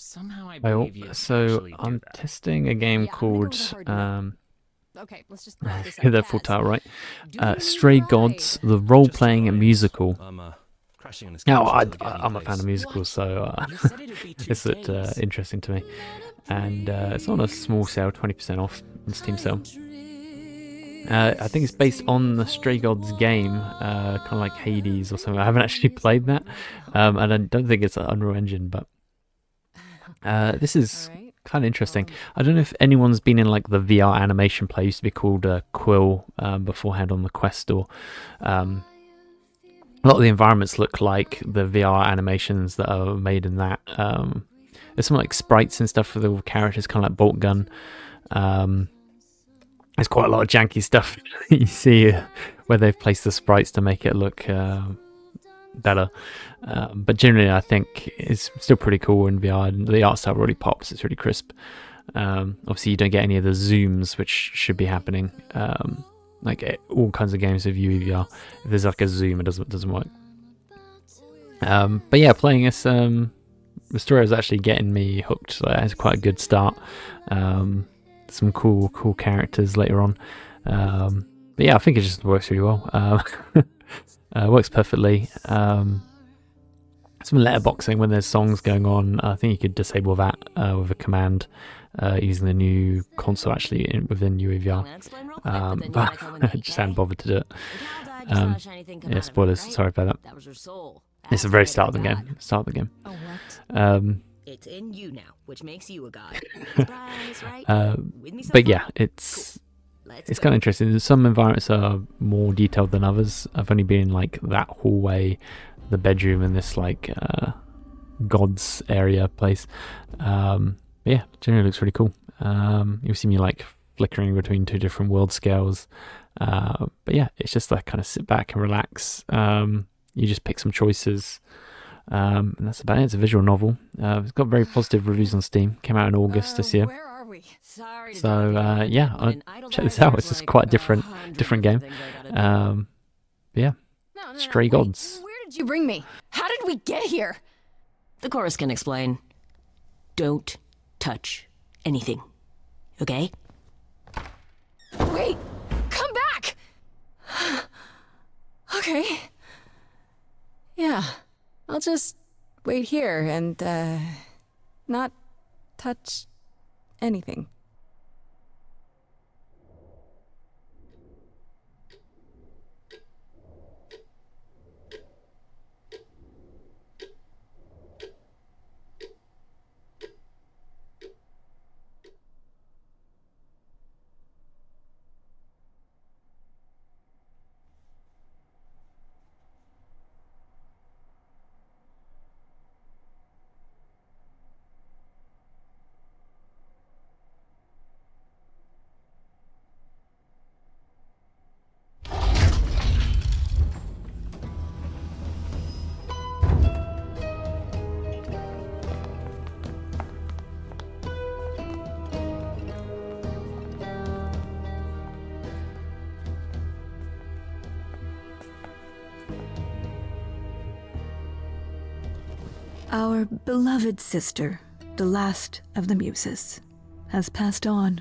Somehow I Well, believe you so actually do I'm that. testing a game Yeah, I'm gonna go called with hard no. Okay, let's just throw this the out. full Kaz, title, right? do you need a Stray ride? Gods, the Just role-playing arrived. musical. I'm crashing on this Now, couch until I get a new I'm a fan place. of musicals, so You said it'd be 2 this looked days. interesting to me. And it's on a small sale, 20% off on Steam sale. I think it's based on the Stray Gods game, kind of like Hades or something. I haven't actually played that, and I don't think it's an Unreal Engine, but this is Alright. kind of interesting. I don't know if anyone's been in like the VR animation play. It used to be called Quill beforehand on the Quest Store. A lot of the environments look like the VR animations that are made in that. There's some like sprites and stuff for the characters, kind of like Boltgun. There's quite a lot of janky stuff you see where they've placed the sprites to make it look better. But generally, I think it's still pretty cool in VR. And the art style really pops. It's really crisp. Obviously, you don't get any of the zooms, which should be happening. Like all kinds of games with UEVR, if there's like a zoom, it doesn't work. But yeah, playing this, the story was actually getting me hooked. So it has quite a good start. Some cool characters later on. But yeah, I think it just works really well. Works perfectly. Some letterboxing when there's songs going on. I think you could disable that with a command using the new console actually within UEVR. But I just hadn't bothered to do it. Yeah, spoilers. Sorry about that. It's the very start of the game. Oh, what? It's in you now, which makes you a god. Surprise, right? With me so But far? yeah, it's Let's kind of interesting. Some environments are more detailed than others. I've only been in like that hallway, the bedroom, and this like God's area place. But yeah, generally looks really cool. You'll see me like flickering between two different world scales. But yeah, it's just like kind of sit back and relax. You just pick some choices. And that's about it. It's a visual novel. It's got very positive reviews on Steam. Came out in August this year. Where are we? Sorry to So drive you yeah, when an idle check this driver out. It's is just like quite a different 100 game. things I gotta do. But yeah, No, Stray wait, Gods. where did you bring me? How did we get here? The chorus can explain. Don't touch anything. Okay? Wait! Come back! Okay. Yeah. I'll just wait here and, not touch anything. Our beloved sister, the last of the muses, has passed on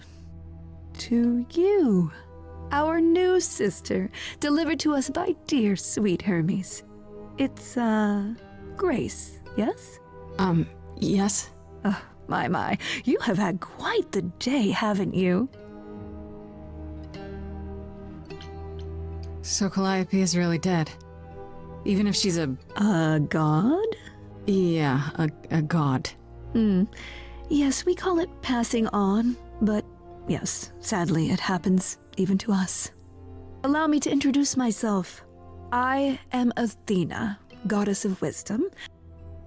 to you. Our new sister, delivered to us by dear sweet Hermes. It's, Grace, yes? Yes? Oh, my. You have had quite the day, haven't you? So Calliope is really dead. Even if she's a God? yeah, a god. Yes, we call it passing on, but yes, sadly it happens even to us. Allow me to introduce myself. I am Athena, goddess of wisdom.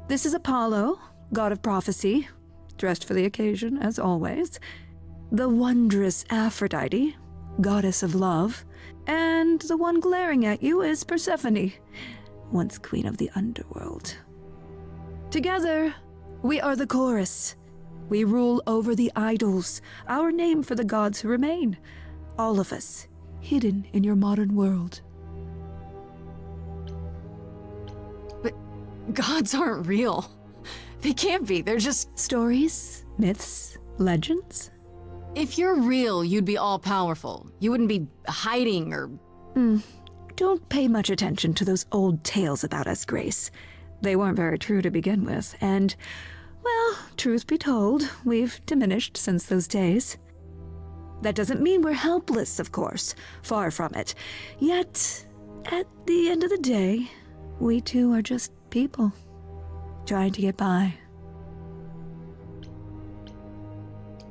This is Apollo, god of prophecy, dressed for the occasion as always. The wondrous Aphrodite, goddess of love. And the one glaring at you is Persephone, once queen of the underworld. Together, we are the chorus. We rule over the idols, our name for the gods who remain. All of us, hidden in your modern world. But gods aren't real. They can't be. They're just... Stories, myths, legends. If you're real, you'd be all-powerful. You wouldn't be hiding or... Don't pay much attention to those old tales about us, Grace. They weren't very true to begin with, and, well, truth be told, we've diminished since those days. That doesn't mean we're helpless, of course. Far from it. Yet, at the end of the day, we too are just people, trying to get by.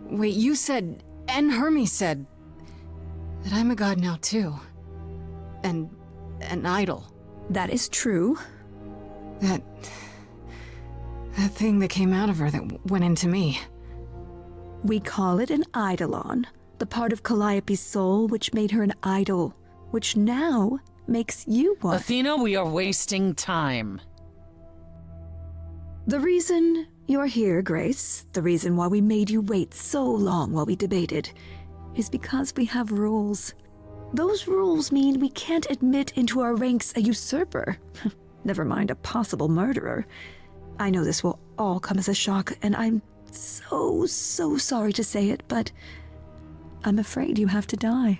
Wait, you said, and Hermes said, that I'm a god now too. And an idol. That is true. That thing that came out of her that went into me. We call it an eidolon, the part of Calliope's soul which made her an idol, which now makes you one. Athena, we are wasting time. The reason you're here, Grace, the reason why we made you wait so long while we debated, is because we have rules. Those rules mean we can't admit into our ranks a usurper. Never mind a possible murderer. I know this will all come as a shock, and I'm so sorry to say it, but I'm afraid you have to die.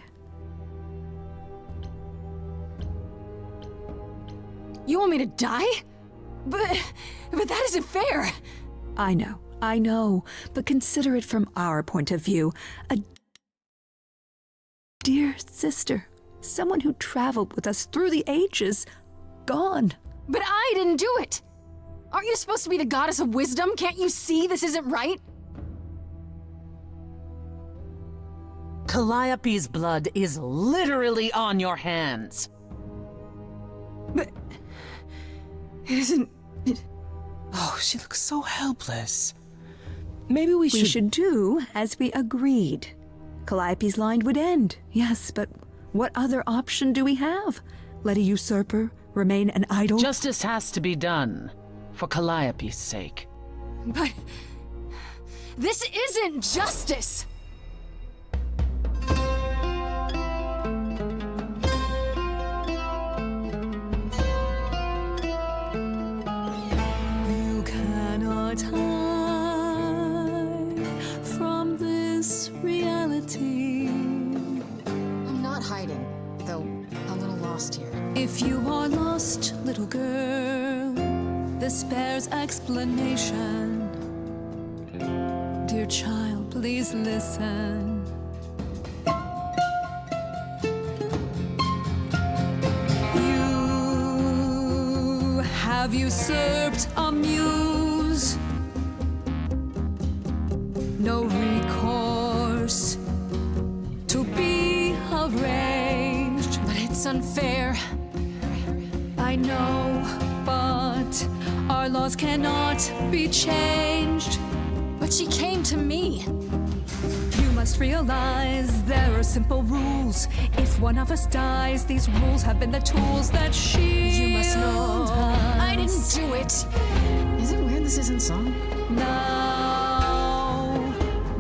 You want me to die? But that isn't fair. I know, but consider it from our point of view. A dear sister, someone who traveled with us through the ages, gone. But I didn't do it! Aren't you supposed to be the goddess of wisdom? Can't you see this isn't right? Calliope's blood is literally on your hands. But... it isn't... Oh, she looks so helpless. Maybe we We should do as we agreed. Calliope's line would end, yes, but what other option do we have? Let a usurper remain an idol? Justice has to be done, for Calliope's sake. But... this isn't justice! You cannot hide from this reality. I'm not hiding, though a little lost here. If you are lost, little girl, this bears explanation. Dear child, please listen. You have usurped a muse. No recourse to be arranged. But it's unfair. I know, but our laws cannot be changed. But she came to me. You must realize there are simple rules. If one of us dies, these rules have been the tools that shield You must know I didn't us. do it. Is it weird this isn't song? Now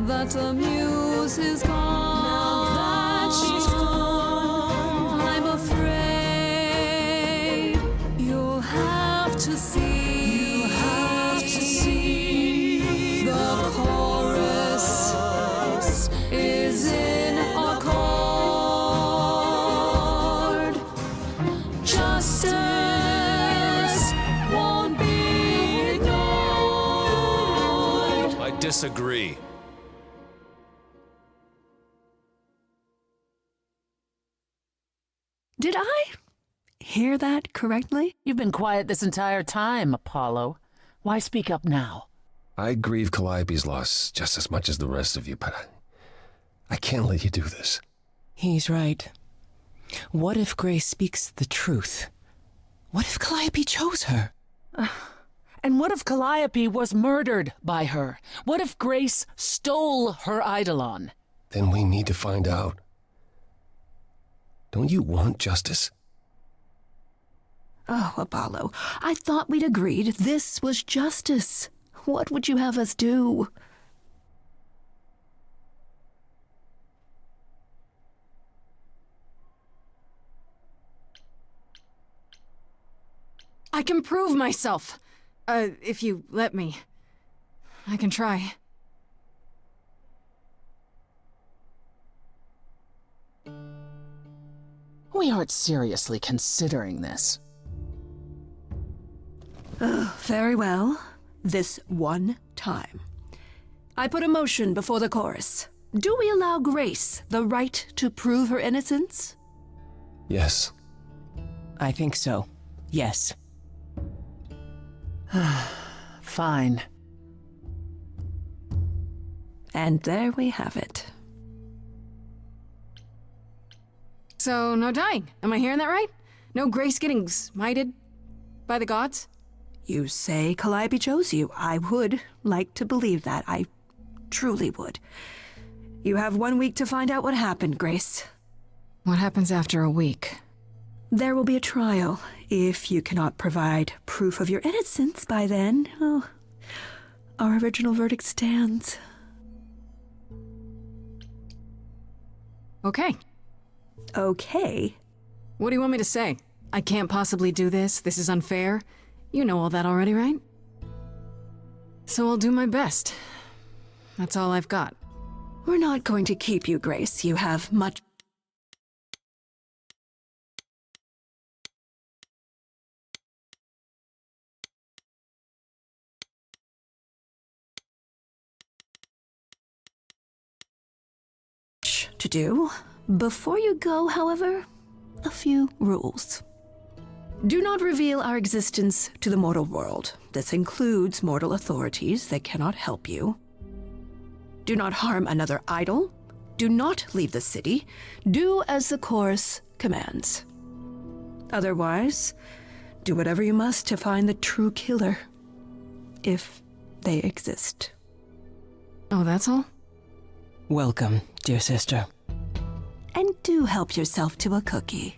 that the muse is gone, Now that she's gone, I'm afraid you'll have to see. you have to see The chorus is in accord. Justice won't be ignored. I disagree. Did I hear that correctly? You've been quiet this entire time, Apollo. Why speak up now? I grieve Calliope's loss just as much as the rest of you, but I can't let you do this. He's right. What if Grace speaks the truth? What if Calliope chose her? And what if Calliope was murdered by her? What if Grace stole her eidolon? Then we need to find out. Don't you want justice? Oh, Apollo, I thought we'd agreed this was justice. What would you have us do? I can prove myself. If you let me. I can try. We aren't seriously considering this. Very well. This one time. I put a motion before the chorus. Do we allow Grace the right to prove her innocence? Yes. I think so. Yes. Fine. And there we have it. So, no dying. Am I hearing that right? No Grace getting smited by the gods? You say Calliope chose you. I would like to believe that. I truly would. You have 1 week to find out what happened, Grace. What happens after a week? There will be a trial. If you cannot provide proof of your innocence by then, oh, our original verdict stands. Okay. Okay. What do you want me to say? I can't possibly do this. This is unfair. You know all that already, right? So I'll do my best. That's all I've got. We're not going to keep you, Grace. You have much... to do. Before you go, however, a few rules. Do not reveal our existence to the mortal world. This includes mortal authorities that cannot help you. Do not harm another idol. Do not leave the city. Do as the chorus commands. Otherwise, do whatever you must to find the true killer, if they exist. Oh, that's all? Welcome, dear sister. And do help yourself to a cookie.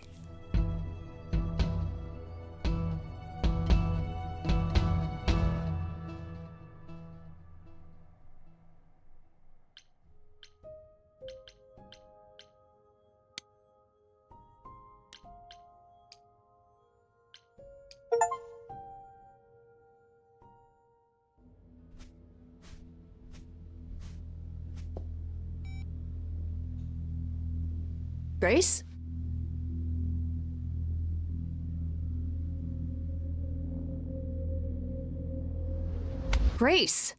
Grace? Grace?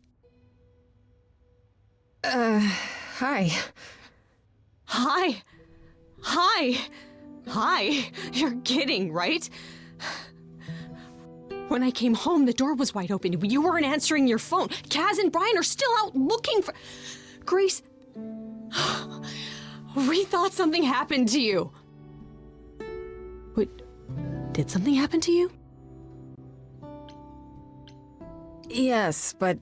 Hi. Hi. Hi. Hi. You're kidding, right? When I came home, the door was wide open. You weren't answering your phone. Kaz and Brian are still out looking for... Grace... We thought something happened to you. Wait, did something happen to you? Yes, but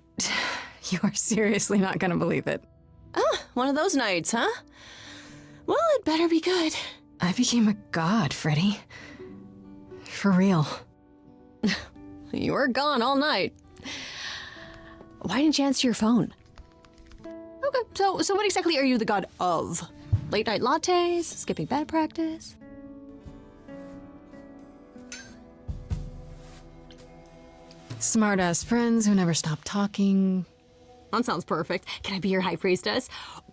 you are seriously not gonna believe it. Oh, one of those nights, huh? Well, it better be good. I became a god, Freddy. For real. You were gone all night. Why didn't you answer your phone? Okay, so what exactly are you the god of? Late night lattes? Skipping bed practice? Smart-ass friends who never stop talking. That sounds perfect. Can I be your high priestess?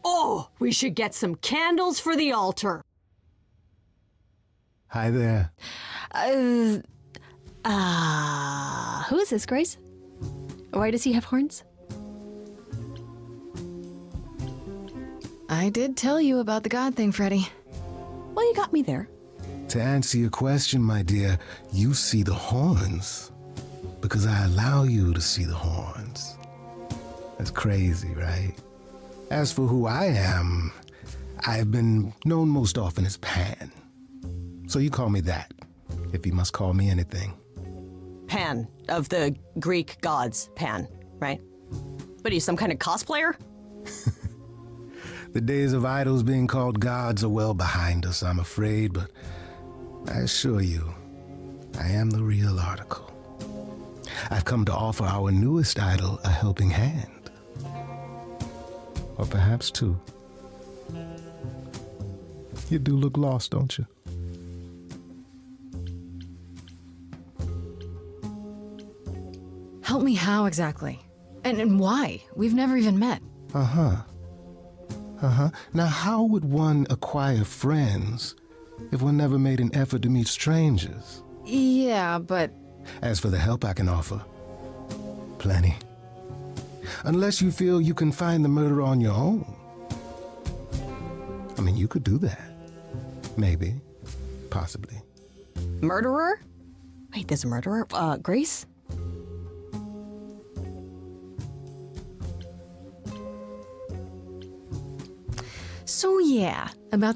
Oh, we should get some candles for the altar. Hi there. Who is this, Grace? Why does he have horns? I did tell you about the god thing, Freddy. Well, you got me there. To answer your question, my dear, you see the horns because I allow you to see the horns. That's crazy, right? As for who I am, I've been known most often as Pan. So you call me that, if you must call me anything. Pan, of the Greek gods, Pan, right? What are you, some kind of cosplayer? The days of idols being called gods are well behind us, I'm afraid, but I assure you, I am the real article. I've come to offer our newest idol a helping hand. Or perhaps two. You do look lost, don't you? Help me how exactly? And why? We've never even met. Uh-huh. Now, how would one acquire friends if one never made an effort to meet strangers? Yeah, but... As for the help I can offer, plenty. Unless you feel you can find the murderer on your own. I mean, you could do that. Maybe. Possibly. Murderer? Wait, there's a murderer? Grace? So yeah, about